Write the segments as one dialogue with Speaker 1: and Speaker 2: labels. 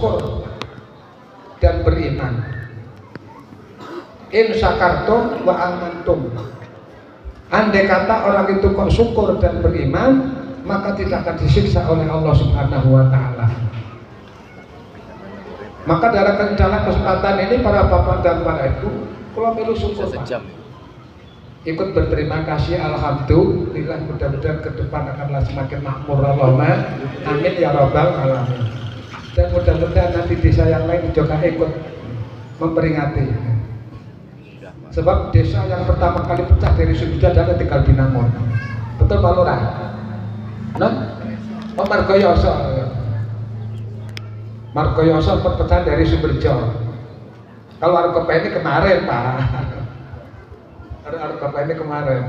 Speaker 1: bersyukur dan beriman. In syakartum wa amantum. Andai kata orang itu kok syukur dan beriman, maka tidak akan disiksa oleh Allah Subhanahu wa Ta'ala. Maka dalam kesempatan ini para bapak dan para ibu, kalau perlu syukur Pak, ikut berterima kasih, alhamdulillah, mudah-mudahan ke depan akanlah semakin makmur, Allahumma amin ya rabbal alamin. Dan mudah-mudahan nanti desa yang lain juga ikut memperingati. Sebab desa yang pertama kali pecah dari Sumbija adalah Tegal Binangun. Betul Pak Lurah? Margoyoso. Margoyoso perpecahan dari Sumberjo. Kalau Argopa ini kemarin Pak. Argopa ini kemarin.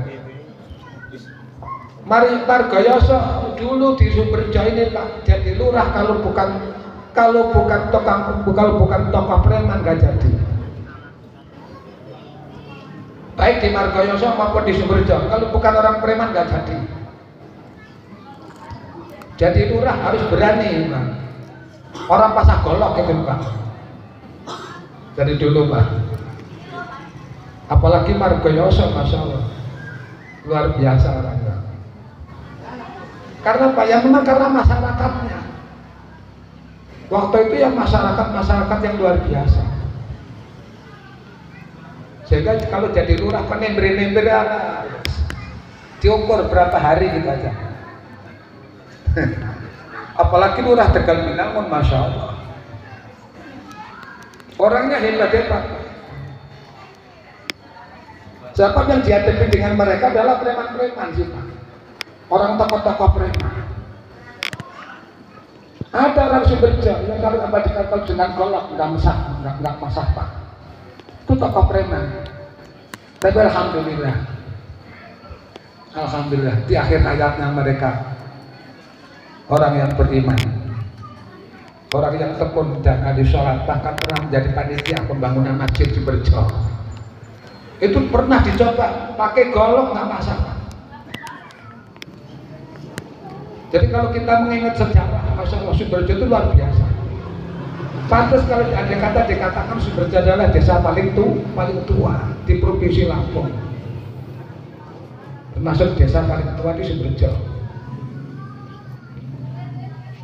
Speaker 1: Mari Margoyoso dulu di Sumberjo ini Pak. Jadi lurah kalau bukan tokoh preman nggak jadi. Baik di Margoyoso maupun di Sumberjo, kalau bukan orang preman nggak jadi. Jadi lurah harus berani Pak. Orang pasah golok itu Pak. Dari dulu Pak. Apalagi Margoyoso, masya Allah, luar biasa orangnya. Karena Pak, ya memang karena masyarakatnya. Waktu itu ya masyarakat yang luar biasa. Sehingga kalau jadi lurah kan nember diukur berapa hari gitu aja. Apalagi lurah Tegal Binangun, masya Allah, orangnya hebat-hebat. Sebab yang dihadapi dengan mereka adalah preman-preman sih Pak. Orang tokoh-tokoh preman. Ada orang Sumberjo yang kalau dikatakan dengan golok nggak masak Pak. Itu tokoh preman. Tapi alhamdulillah di akhir hayatnya mereka orang yang beriman, orang yang tekun dan ahli sholat, bahkan pernah menjadi panitia pembangunan masjid Sumberjo. Itu pernah dicoba pakai golok nggak masalah. Jadi kalau kita mengingat sejarah masalah Sumberjo itu luar biasa. Pantas kalau dikatakan Sumberjo adalah desa paling tua di Provinsi Lampung. Termasuk desa paling tua di Sumberjo.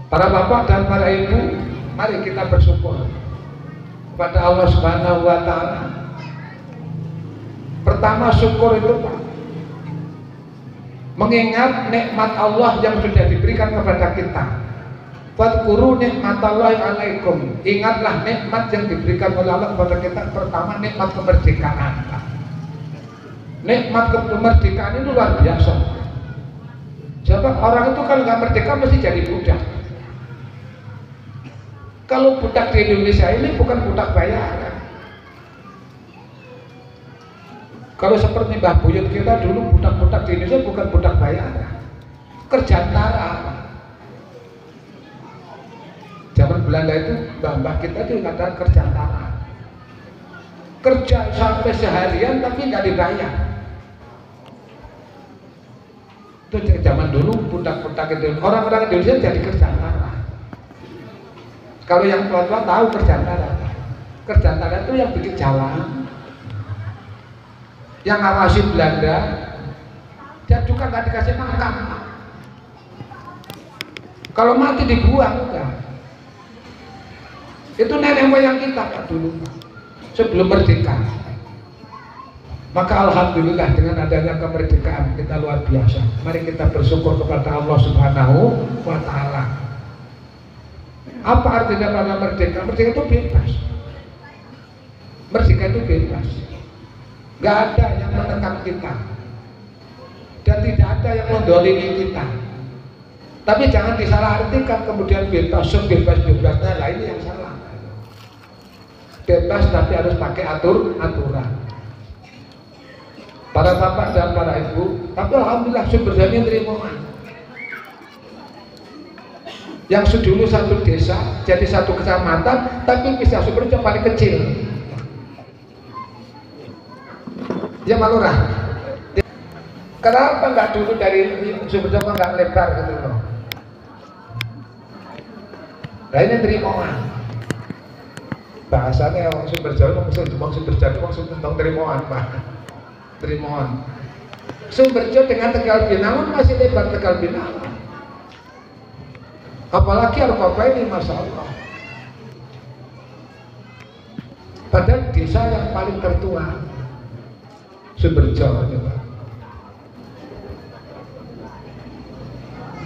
Speaker 1: Para bapak dan para ibu, mari kita bersyukur kepada Allah Subhanahu wa Ta'ala. Pertama, syukur itu Pak, mengingat nikmat Allah yang sudah diberikan kepada kita. Fadhkuru nikmatallahi alaikum. Ingatlah nikmat yang diberikan oleh Allah kepada kita. Pertama, nikmat kemerdekaan. Nikmat kemerdekaan itu luar biasa. Sebab orang itu kalau nggak merdeka mesti jadi budak. Kalau budak di Indonesia ini bukan budak bayaran. Kalau seperti Mbah Buyut kita dulu, budak-budak di Indonesia bukan budak bayaran, kerja tentara. Zaman Belanda itu mbah-mbah kita itu katakan kerja tentara, kerja sampai seharian tapi nggak dibayar. Itu zaman dulu budak-budak itu, orang-orang Indonesia jadi kerja tentara. Kalau yang tua-tua tahu kerja tentara. Kerja tentara itu yang bikin jalan, yang ngawasi Belanda, dan juga nggak dikasih makan. Kalau mati dibuang udah. Itu nenek moyang kita Pak dulu sebelum merdeka. Maka alhamdulillah dengan adanya kemerdekaan kita luar biasa. Mari kita bersyukur kepada Allah Subhanahu wa Ta'ala. Apa artinya pada merdeka? Merdeka itu bebas. Merdeka itu bebas. Gak ada yang menekan kita dan tidak ada yang mendolimi kita. Tapi jangan disalahartikan kemudian bebas, sebebas-bebasnya, lah ini yang salah. Bebas tapi harus pakai aturan. Para bapak dan para ibu, tapi alhamdulillah Sumberjo ini terima. Yang dulu satu desa jadi satu kecamatan, tapi bisa Sumberjo paling kecil. Ya Pak Lurah, kenapa nggak dulu dari Sumberjo nggak lebar gitu loh? Nah ini terimaan. bahasanya orang Sumber Jawa maksud tentang terimoan Pak, terimoan. Sumber Jawa dengan Tegal Binangun masih lebar Tegal Binangun, apalagi Arfapa ini Masya Allah. Padahal desa yang paling tertua Sumber Jawa Pak.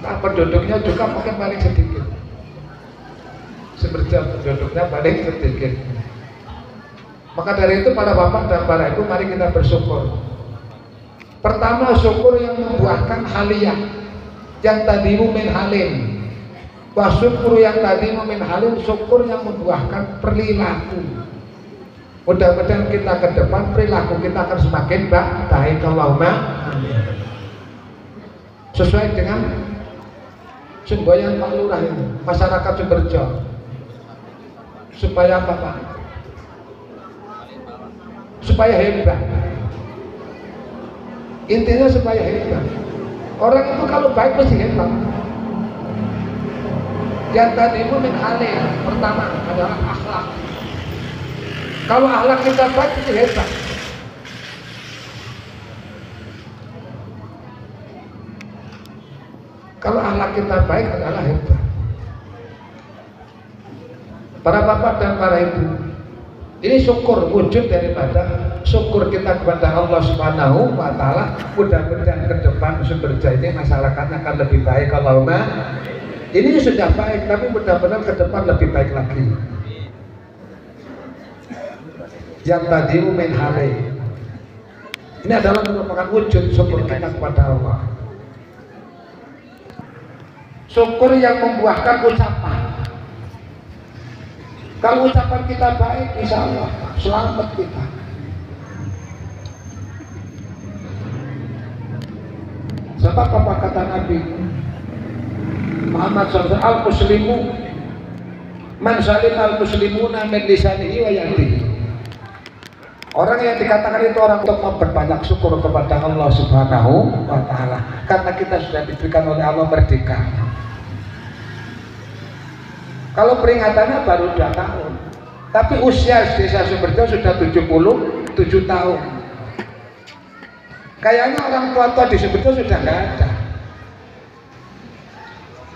Speaker 1: Nah, penduduknya juga mungkin paling sedikit. Sumber Jawa penduduknya paling sedikit. Maka dari itu para bapak dan para ibu, mari kita bersyukur. Pertama, syukur yang membuahkan haliyah, yang tadi min halim. Wah, syukur yang tadi min halim, syukur yang membuahkan perilaku. Mudah-mudahan kita ke depan perilaku kita akan semakin baik. Allahumma amin. Sesuai dengan semboyan Pak Lurah ini, masyarakat Sumber Jawa. Supaya apa Pak? Supaya hebat. Intinya supaya hebat. Orang itu kalau baik mesti hebat. Yang tadi itu min halim, pertama adalah akhlak. Kalau akhlak kita baik itu hebat. Kalau akhlak kita baik adalah hebat. Para bapak dan para ibu, ini syukur, wujud daripada syukur kita kepada Allah Subhanahu wa Ta'ala. Mudah-mudahan ke depan Sumber Jawa ini masyarakatnya akan lebih baik. Allahumma. Ini sudah baik, tapi mudah-mudahan ke depan lebih baik lagi. Yang tadi min halim, ini adalah merupakan wujud syukur kita kepada Allah. Syukur yang membuahkan ucapan. Kalau ucapan kita baik, insya Allah selamat kita. Sebab apa kata Nabi Muhammad SAW, al-muslimu man salim al-muslimuna min lisanihi wa yadihi. Orang yang dikatakan itu orang untuk memperbanyak syukur kepada Allah Subhanahu wa Ta'ala, karena kita sudah diberikan oleh Allah merdeka. Kalau peringatannya baru 2 tahun, tapi usia desa Sumber Jawa sudah 77 tahun. Kayaknya orang tua-tua di Sumber Jawa sudah nggak ada.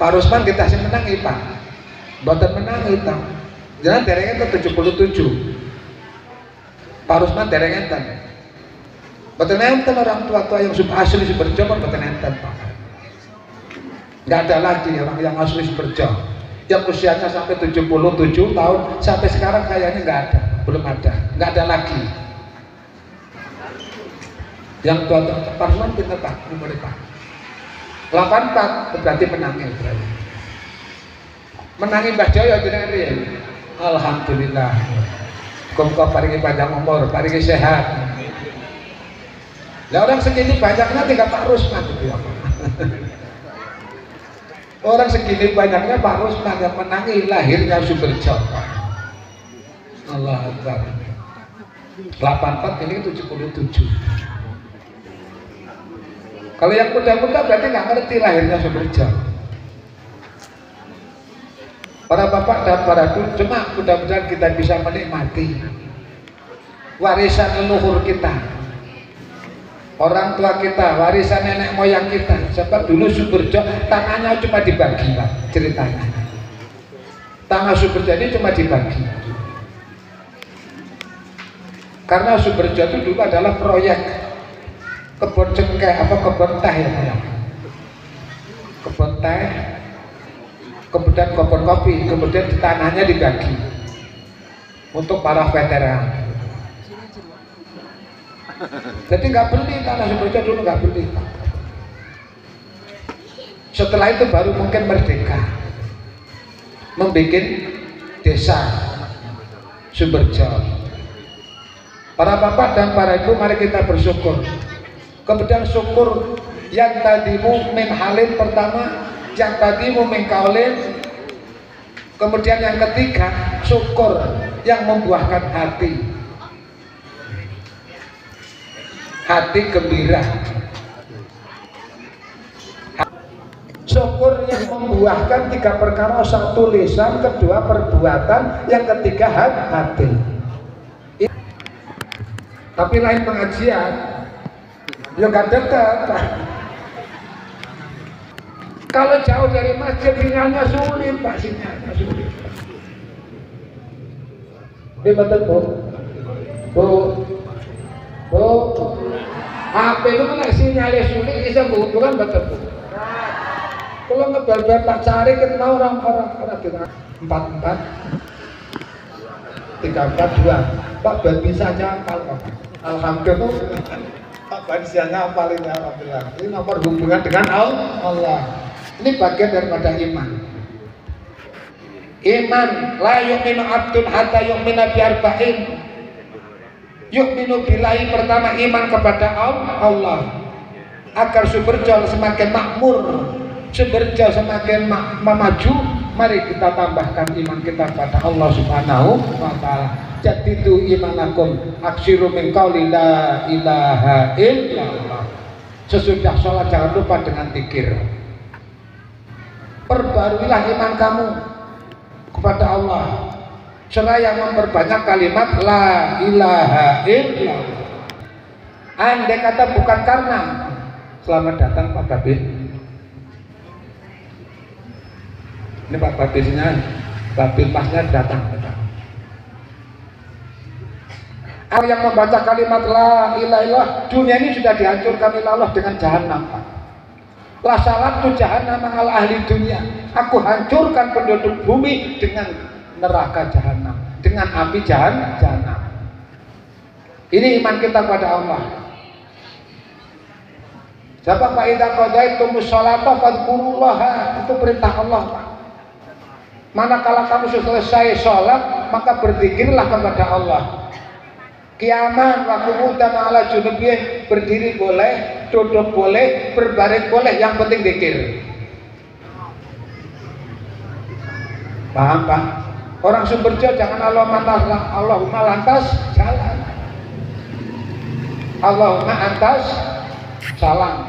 Speaker 1: Pak Rusman kita sih menangi Pak, buatan menangi Pak. Jangan derengnya ke 77. Pak Rusman derengnya kan. Buatan enten orang tua-tua yang asli Sumber Jawa, buatan enten Pak. Nggak ada lagi orang yang asli Sumber Jawa. Yang usianya sampai 77 tahun sampai sekarang kayaknya nggak ada, belum ada, nggak ada lagi. Yang tua Pak Rusman pinter Pak, umur Pak 84 berarti menangis. Menangi Mbah Jaya jenengan piye? Alhamdulillah. Muga paringi panjang umur, paringi sehat. Lah orang segini banyaknya tinggal Pak Rusman gitu ya. Orang segini banyaknya Pak Rusman yang menangi lahirnya Sumber Jawa. Allah Akbar. 84 ini 77. Kalau yang muda-muda berarti nggak ngerti lahirnya Sumber Jawa. Para bapak dan para ibu, cuma mudah-mudahan kita bisa menikmati warisan leluhur kita, orang tua kita, warisan nenek moyang kita. Sebab dulu Sumber Jawa tanahnya cuma dibagi Pak, ceritanya. Tanah Sumber Jawa ini cuma dibagi. Karena Sumber Jawa itu dulu adalah proyek kebun cengkeh, kebun teh ya, kebun teh, kemudian kebun kopi, kemudian tanahnya dibagi untuk para veteran. Jadi nggak beli tanah Sumber Jawa dulu, nggak beli. Setelah itu baru mungkin merdeka, membuat desa Sumber Jawa. Para bapak dan para ibu, mari kita bersyukur. Kemudian syukur yang tadimu min halim pertama, yang tadimu min kaulin. Kemudian yang ketiga, syukur yang membuahkan hati gembira. Syukur yang membuahkan 3 perkara, 1 lisan, 2 perbuatan, yang ketiga hati. Tapi lain pengajian ya gak dekat. Kalau jauh dari masjid sinyalnya sulit Pak, sinyalnya sulit. Ini betul Bu, HP itu kan sinyalnya sulit, bisa bukan betul Bu. Kalau ngebel-bel tak cari kita mau orang kita 44 342 Pak Ben bisa aja hafal Pak. Alhamdulillah Pak Ben sianya hafal ini, alhamdulillah. Ini nomor hubungan dengan Allah. Ini bagian daripada iman. Iman la yu'minu abdun hatta yu'mina bi arba'in. Yu'minu billahi, pertama iman kepada Allah agar Sumberjo semakin makmur, Sumberjo semakin maju. Mari kita tambahkan iman kita kepada Allah Subhanahu wa ta'ala. Jadidu imanakum aksiru min qauli la ilaha illallah. Sesudah sholat jangan lupa dengan zikir. Perbaruilah iman kamu kepada Allah seraya memperbanyak kalimat la ilaha illallah. Andai kata bukan karena, selamat datang Pak Babin. Ini Pak Babinnya, Babin pasnya datang. Orang yang membaca kalimat la ilaha illallah, dunia ini sudah dihancurkan oleh Allah dengan jahanam. La salatu jahannam al ahli dunia. Aku hancurkan penduduk bumi dengan neraka jahanam, dengan api jahanam. Ini iman kita kepada Allah. Siapa Pak idza qadaitum sholata fadhkurullaha, itu perintah Allah Pak. Manakala kamu sudah selesai sholat, maka berzikirlah kepada Allah. Kiaman waktu muda ma'ala junubiyah, berdiri boleh, duduk boleh, berbaring boleh, yang penting zikir. Paham Pak? Orang Sumberjo jangan Allahumma lantas jalan, Allahumma antas salam.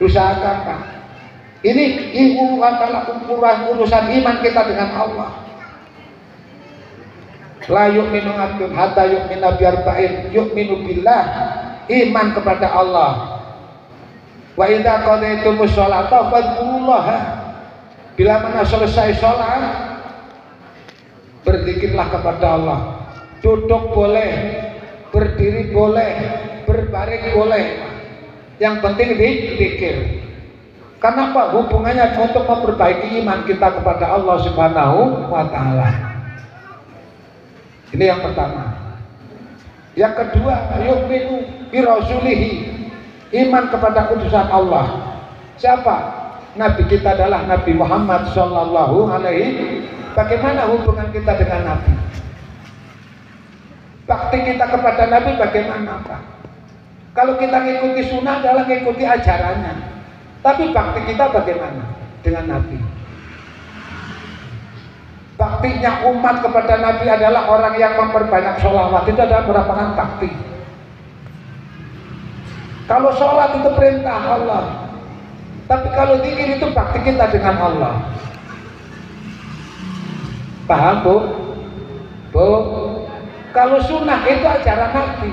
Speaker 1: Usahakan Pak. Ini adalah urusan iman kita dengan Allah. La yu'minu abdun hatta yu'mina bi arba'in. Yu'minu billah, iman kepada Allah. Wa idza qadaytumus sholata fadhkurullaha. Bila mana selesai sholat, berzikirlah kepada Allah. Duduk boleh, berdiri boleh, berbaring boleh. Yang penting zikir. Karena apa? Hubungannya untuk memperbaiki iman kita kepada Allah Subhanahu wa ta'ala. Ini yang pertama. Yang kedua, yu'minu bi rasulihi, iman kepada utusan Allah. Siapa? Nabi kita adalah Nabi Muhammad sallallahu alaihi. Bagaimana hubungan kita dengan Nabi? Bakti kita kepada Nabi bagaimana Pak? Kalau kita mengikuti sunnah adalah mengikuti ajarannya. Tapi bakti kita bagaimana dengan Nabi? Baktinya umat kepada Nabi adalah orang yang memperbanyak sholawat. Itu adalah merupakan bakti. Kalau sholat itu perintah Allah, tapi kalau zikir itu bakti kita dengan Allah. Paham Bu? Bu? Kalau sunnah itu ajaran Nabi.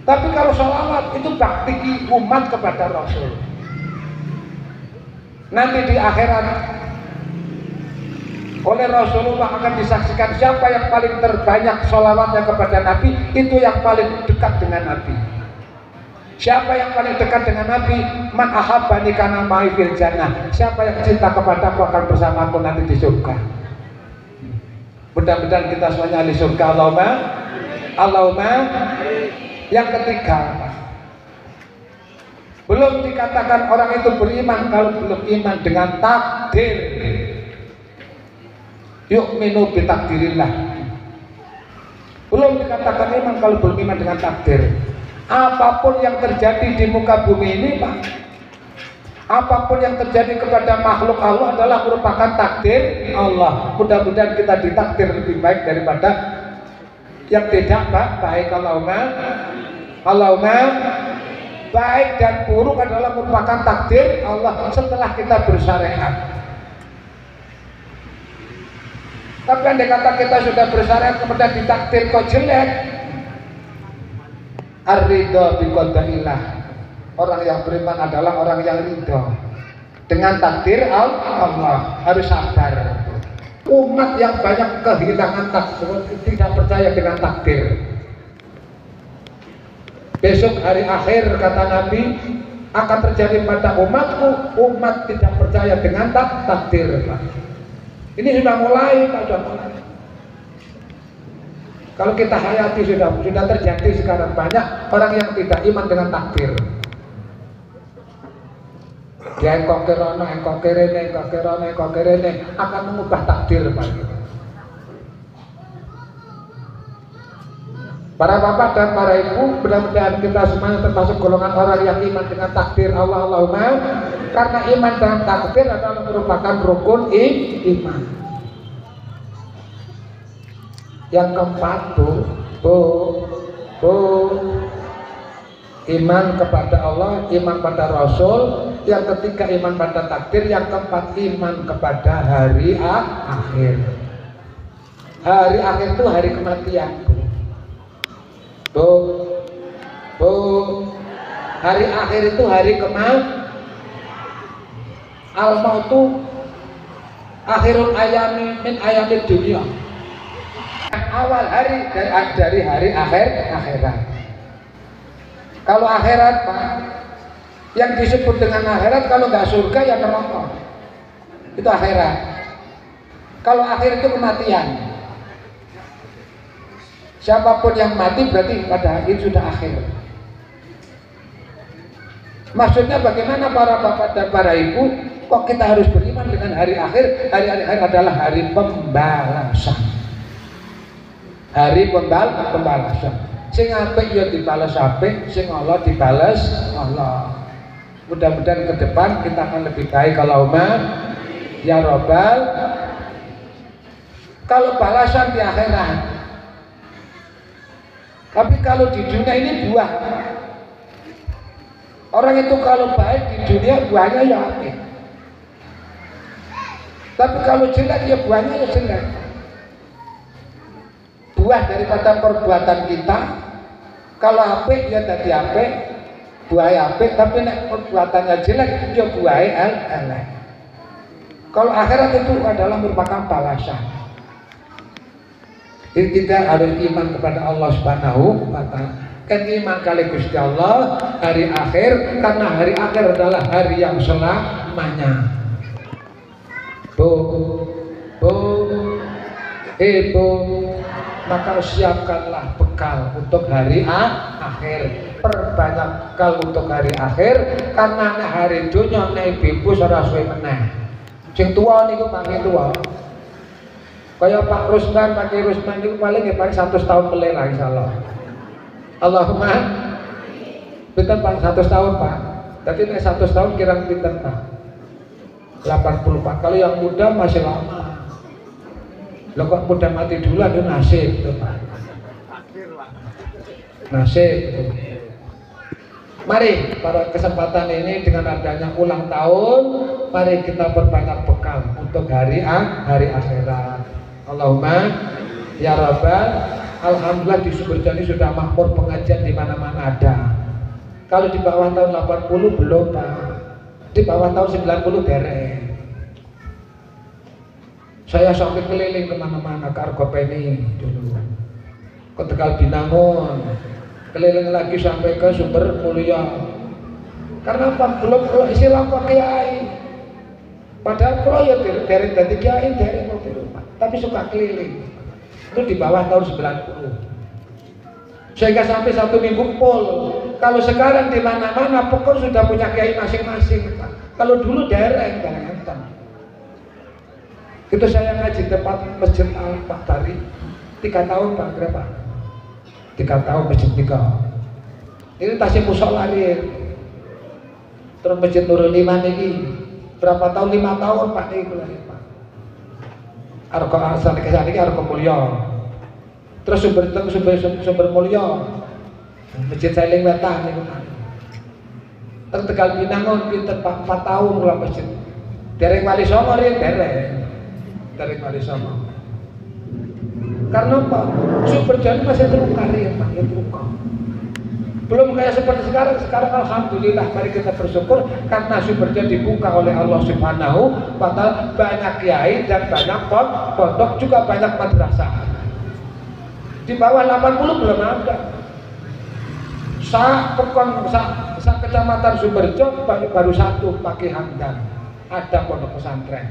Speaker 1: Tapi kalau sholawat itu bakti umat kepada Rasul. Nanti di akhirat oleh Rasulullah akan disaksikan siapa yang paling terbanyak sholawatnya kepada Nabi, itu yang paling dekat dengan Nabi. Siapa yang paling dekat dengan Nabi? Man ahabbani kana ma'i fil jannah. Siapa yang cinta kepadaku akan bersamaku nanti di surga. Mudah-mudahan kita semuanya di surga. Allahumma. Yang ketiga, belum dikatakan orang itu beriman kalau belum iman dengan takdir. Yu'minu bi takdirillah. Belum dikatakan iman kalau belum iman dengan takdir. Apapun yang terjadi di muka bumi ini Pak, apapun yang terjadi kepada makhluk Allah adalah merupakan takdir Allah. Mudah-mudahan kita ditakdir lebih baik daripada yang tidak Pak. Baik, Allahumma baik dan buruk adalah merupakan takdir Allah setelah kita bersyariat. Tapi andai kata kita sudah bersyariat kemudian ditakdir kok jelek, ar-ridho bi qadarillah. Orang yang beriman adalah orang yang ridho dengan takdir Allah, harus sabar. Umat yang banyak kehilangan takdir, tidak percaya dengan takdir. Besok hari akhir kata Nabi akan terjadi pada umatku, umat tidak percaya dengan takdir. Ini sudah mulai, Pak, sudah mulai. Kalau kita hayati sudah terjadi sekarang, banyak orang yang tidak iman dengan takdir. Dia engkau kerene akan mengubah takdir, Pak. Para bapak dan para ibu, mudah-mudahan kita semuanya termasuk golongan orang yang iman dengan takdir Allah. Allahumma, karena iman dengan takdir adalah merupakan rukun iman. Yang keempat, iman kepada Allah, iman pada Rasul. Yang ketiga iman pada takdir. Yang keempat iman kepada hari akhir. Hari akhir itu hari kematian. Hari akhir itu hari al-mautu akhirul ayami min ayamid dunia. Awal hari dari hari akhirat. Kalau akhirat, Pak, yang disebut dengan akhirat, kalau nggak surga ya neraka. Itu akhirat. Kalau akhir itu kematian. Siapapun yang mati berarti pada akhir sudah akhir. Maksudnya bagaimana para bapak dan para ibu? Kok kita harus beriman dengan hari akhir? Hari akhir adalah hari pembalasan. Hari pembalasan. Sing apik ya dibalas apik, sing Allah dibalas Allah. Mudah-mudahan ke depan kita akan lebih baik. Allahumma ya Rabbal. Kalau balasan di akhirat. Tapi kalau di dunia ini buah. Orang itu kalau baik di dunia buahnya ya apik. Tapi kalau jelek ya buahnya ya jelek. Buah daripada perbuatan kita. Kalau apik ya tadi apik, buahnya apik. Tapi nek perbuatannya jelek ya buahnya elek. Kalau akhirat itu adalah merupakan balasan. Jadi kita harus iman kepada Allah Subhanahu wa Ta'ala. Kan iman kali Gusti Allah hari akhir, karena hari akhir adalah hari yang selamanya. Maka siapkanlah bekal untuk hari akhir. Perbanyak bekal untuk hari akhir, karena hari dunia nek ibu ora suwe meneh. Sing tuwa niku paling tuwa. Kayak Pak Rusman, Pak Rusman itu paling 100 tahun meleh lah insyaallah. Allahumma pinten Pak 100 tahun Pak. Tapi nek 100 tahun kira pinten Pak? 80 Pak. Kalau yang muda masih lama. Lo kok muda mati dulu ada nasib tuh Pak. Nasib tuh. Mari pada kesempatan ini dengan adanya ulang tahun, mari kita perbanyak bekal untuk hari akhirat. Allahumma ya Rabbal. Alhamdulillah di Sumberjani sudah makmur, pengajian di mana-mana ada. Kalau di bawah tahun 80 belum Pak. Di bawah tahun 90 derek. Saya sampai keliling kemana-mana ke Argopeni dulu, ke Tegal Binangun, keliling lagi sampai ke Sumber Mulia. Karena apa? Belum istilah Pak Kiai. Padahal kalau ya dari Kiai dari mobil Pak. Tapi suka keliling. Itu di bawah tahun 90. Sehingga sampai 1 minggu full. Kalau sekarang di mana-mana pokok sudah punya kiai masing-masing Pak. Kalau dulu dereng enten. Itu saya ngaji tempat Masjid Al-Pak Tari 3 tahun Pak, berapa? 3 tahun Masjid 3. Ini tasih musola nih. Terus Masjid Nurul Iman ini berapa tahun? 5 tahun Pak ini Pak. Arko asal kesana ini Arko Mulya. Terus sumber Mulya, Masjid Sailing Wetan ini Pak. Tegal Pinangun pinter 4 tahun kula masjid. Dereng Wali Songo riyen dereng Wali Songo. Karena apa? Sumber Jani masih terluka ya Pak, ya terluka. Belum kayak seperti sekarang alhamdulillah mari kita bersyukur karena sumber Jani dibuka oleh Allah Subhanahu wa taala, banyak kiai dan banyak pondok juga banyak madrasah. Di bawah 80 belum ada. Sa kecamatan Sumberjo baru 1 Paki Hamdan ada pondok pesantren.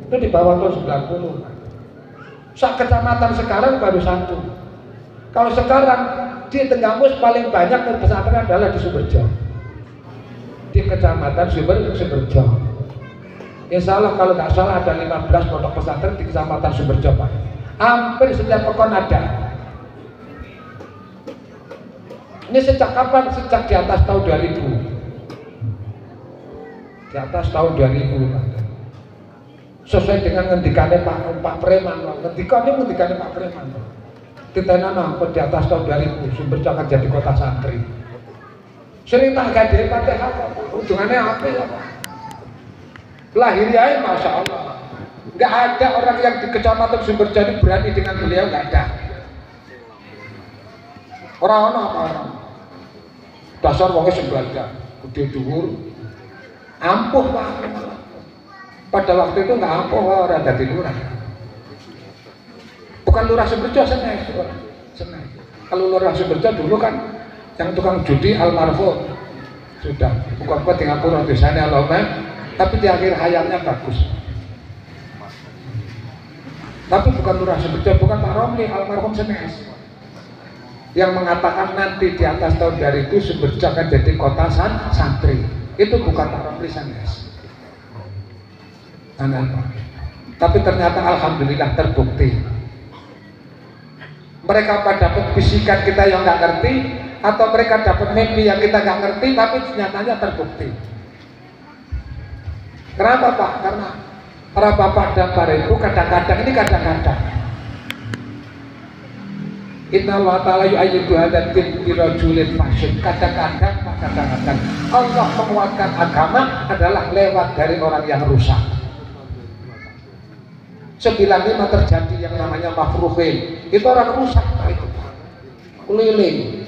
Speaker 1: Itu di bawah tahun 90. Kecamatan sekarang baru 1. Kalau sekarang di Tenggamus paling banyak pesantren adalah di Sumberjo, di kecamatan Sumberjo. Insya Allah kalau nggak salah ada 15 pondok pesantren di kecamatan Sumberjo Pak. Hampir setiap pekan ada. Ini sejak kapan? Sejak di atas tahun 2000. Di atas tahun 2000 Pak. Sesuai dengan ngendikane Pak Preman, ngendikane Pak Preman. Ditenana di atas tahun 2000 Sumberjo akan jadi kota santri. Sering tak gade Fatihah hubungannya apa ya Pak? Lahirnya Masya Allah. Nggak ada orang yang di kecamatan Sumberjo berani dengan beliau, nggak ada. Orang apa orang? Dasar wongnya sembaga, gede dhuwur, ampuh Pak. Pada waktu itu nggak ampuh orang dari lurah. Bukan lurah Sumberjo, seneng. Kalau lurah Sumberjo dulu kan yang tukang judi almarhum sudah bukan kuat dengan pura di sana tapi di akhir hayatnya bagus. Tapi bukan lurah Sumberjo, bukan Pak Romli almarhum Senes yang mengatakan nanti di atas tahun 2000 Sumberjo akan jadi kota santri. Itu bukan Pak Romli Senes. Tapi ternyata alhamdulillah terbukti. Mereka dapat bisikan kita yang nggak ngerti, atau mereka dapat mimpi yang kita nggak ngerti, tapi nyatanya terbukti. Kenapa Pak? Karena para bapak dan para ibu kadang-kadang Inna Allah ta'ala yu'ayyidu hadatin birajulin masyid. Kadang-kadang Allah menguatkan agama adalah lewat dari orang yang rusak. 95 terjadi yang namanya mafruhin. Itu orang rusak Pak itu. Keliling.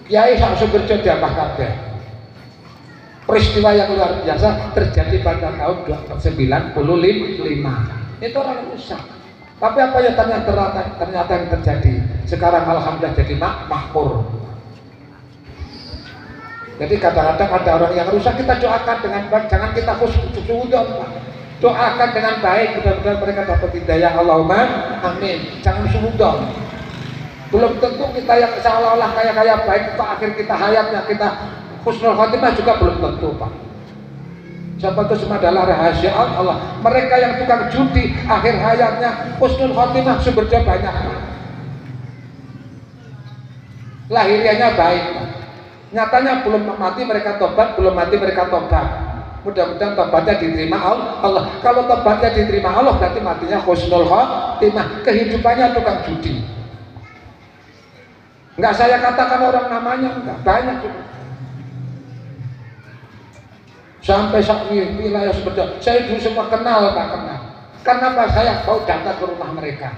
Speaker 1: Kiai sak Sumberjo diambah kabeh. Peristiwa yang luar biasa terjadi pada tahun 1995. Itu orang rusak. Tapi apa yang ternyata yang terjadi? Sekarang alhamdulillah jadi makmur. Jadi kadang-kadang ada orang yang rusak, kita doakan dengan baik, jangan kita khusnudon Pak. Doakan dengan baik, mudah-mudahan mereka dapat hidayah. Allahumma amin. Jangan suudon. Belum tentu kita yang seolah-olah kaya-kaya baik Pak, akhir kita hayatnya kita husnul khotimah juga belum tentu Pak. Siapa itu semua adalah rahasia Allah. Mereka yang tukang judi akhir hayatnya husnul khotimah Sumberjo banyak Pak. Lahiriannya baik Pak. Nyatanya belum mati mereka tobat, belum mati mereka tobat. Mudah-mudahan tobatnya diterima Allah. Kalau tobatnya diterima Allah berarti matinya husnul khotimah. Kehidupannya tukang judi. Enggak saya katakan orang namanya, enggak, banyak juga. Sampai wilayah Sumberjo, saya dulu semua kenal Pak, kenal. Karena apa? Saya mau datang ke rumah mereka.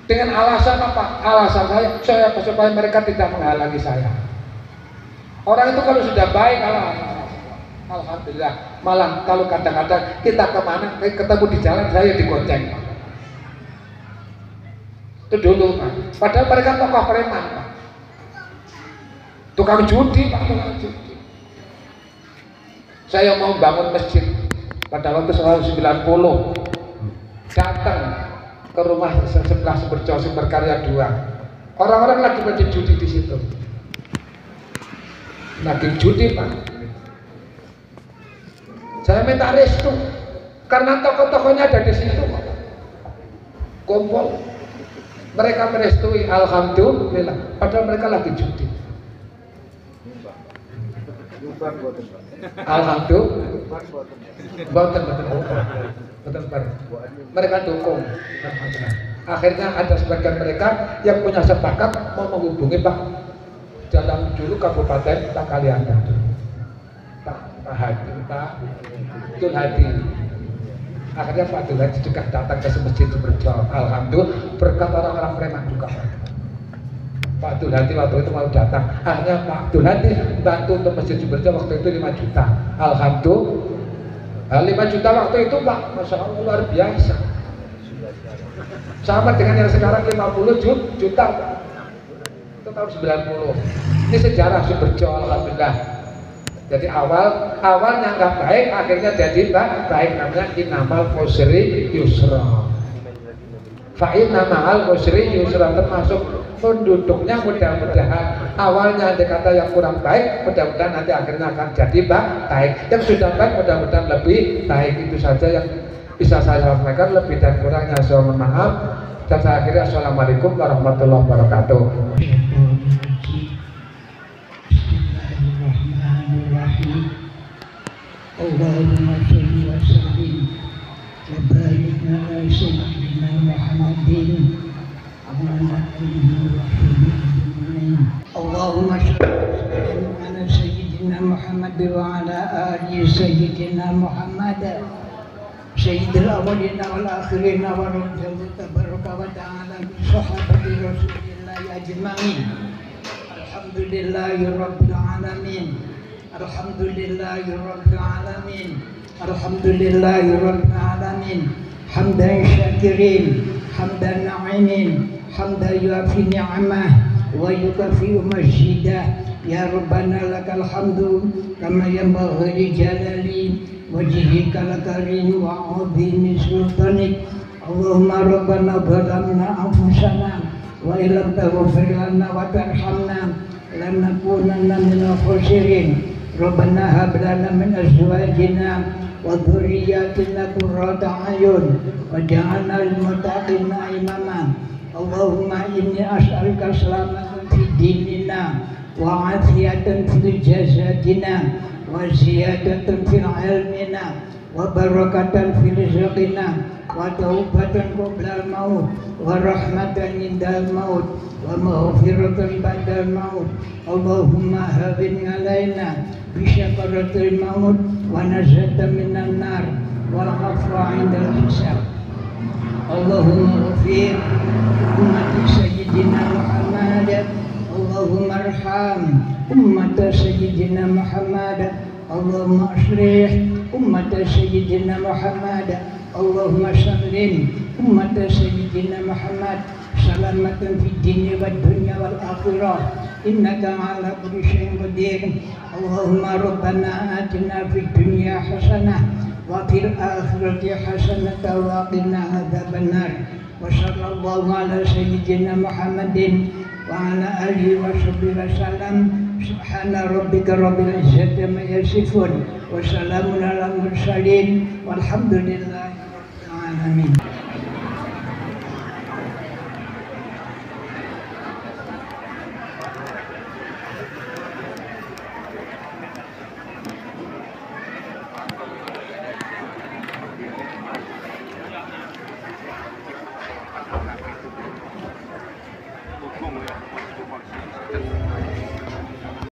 Speaker 1: Dengan alasan apa? Alasan saya supaya mereka tidak menghalangi saya. Orang itu kalau sudah baik, alhamdulillah. Malah kalau kadang-kadang kita kemana, ketemu di jalan saya digoceng. Itu dulu Pak. Padahal mereka tokoh preman Pak. Tukang judi Pak, tukang judi. Saya mau bangun masjid pada waktu 1990. Datang ke rumah sebelah Sumberjo, Sumberkarya 2. Orang-orang lagi pada judi di situ. Lagi judi Pak. Saya minta restu karena tokoh-tokohnya ada di situ. Kumpul, mereka merestui, alhamdulillah. Padahal mereka lagi judi. Alhamdulillah. Betul. Mereka dukung. Akhirnya ada sebagian mereka yang punya sepakat mau menghubungi Pak dalam dulu Kabupaten Kalianda. Pak Abdul Hadi. Akhirnya Pak Abdul Hadi juga datang ke masjid Sumerjo. Alhamdulillah berkat orang-orang preman juga. Pak Abdul Hadi waktu itu mau datang. Akhirnya Pak Abdul Hadi bantu untuk masjid Sumerjo waktu itu 5 juta. Alhamdulillah 5 juta waktu itu Pak, Masya Allah luar biasa. Sama dengan yang sekarang 50 juta. Itu tahun 90. Ini sejarah Sumerjo, alhamdulillah. Jadi awalnya nggak baik, akhirnya jadi baik, namanya innamal usri yusra. Fa innamal usri yusra, termasuk penduduknya mudah-mudahan awalnya ada kata yang kurang baik, mudah-mudahan nanti akhirnya akan jadi baik. Yang sudah baik mudah-mudahan lebih baik. Itu saja yang bisa saya sampaikan, lebih dan kurangnya saya mohon maaf. Dan saya akhiri, assalamualaikum warahmatullahi wabarakatuh.
Speaker 2: Allahumma sholli wa sallim wa barik ala sayyidina Muhammadin wa ala alihi wa sahbihi. Allahumma sholli ala sayyidina Muhammad wa ala alihi sayyidina Muhammad. Sayyidil awwalina wal akhirina wa radhiyallahu tabaraka wa ta'ala bi sahabati Rasulillah ajma'in. Alhamdulillahi rabbil alamin. Alhamdulillahi rabbil alamin. Alhamdulillahi rabbil alamin. Hamdan syakirin, hamdan na'imin, hamdan yuafi ni'amah wa yukafi majidah. Ya Rabbana lakal hamdu kama yanbaghi li jalali wajhika al-karim wa 'azimi sultanik. Allahumma rabbana zalamna anfusana wa illam taghfir lana wa tarhamna lanakunanna minal khasirin. Rabbana hab lana min azwajina wa dhurriyyatina qurrata a'yun waj'alna lil muttaqina imama. Allahumma inni as'aluka salamatan fid dinina wa 'afiyatan fil jasadina wa ziyadatan fil ilmina wa barakatan fil rizqina wa taubatan qabla al-maut wa rahmatan indal maut wa maghfiratan ba'dal maut. Allahumma hawwin 'alaina bi syakaratil maut wa najatan minan nar wal 'afwa 'indal hisab. Allahumma ighfir ummati sayyidina Muhammad. Allahumma arham ummata sayyidina Muhammad. Allahumma ashrih ummata sayyidina Muhammad. Allahumma sallim ummata sayyidina Muhammad salamatan fid dunya wad dunya wal akhirah innaka ala kulli syai'in qadir. Allahumma rabbana atina fid dunya hasanah wa fil akhirati hasanah wa qina adzabannar. Wa sallallahu ala sayyidina Muhammadin wa ala alihi wa sahbihi wasallam. Subhana rabbika rabbil izzati amma yasifun wa salamun alal mursalin walhamdulillahi rabbil alamin.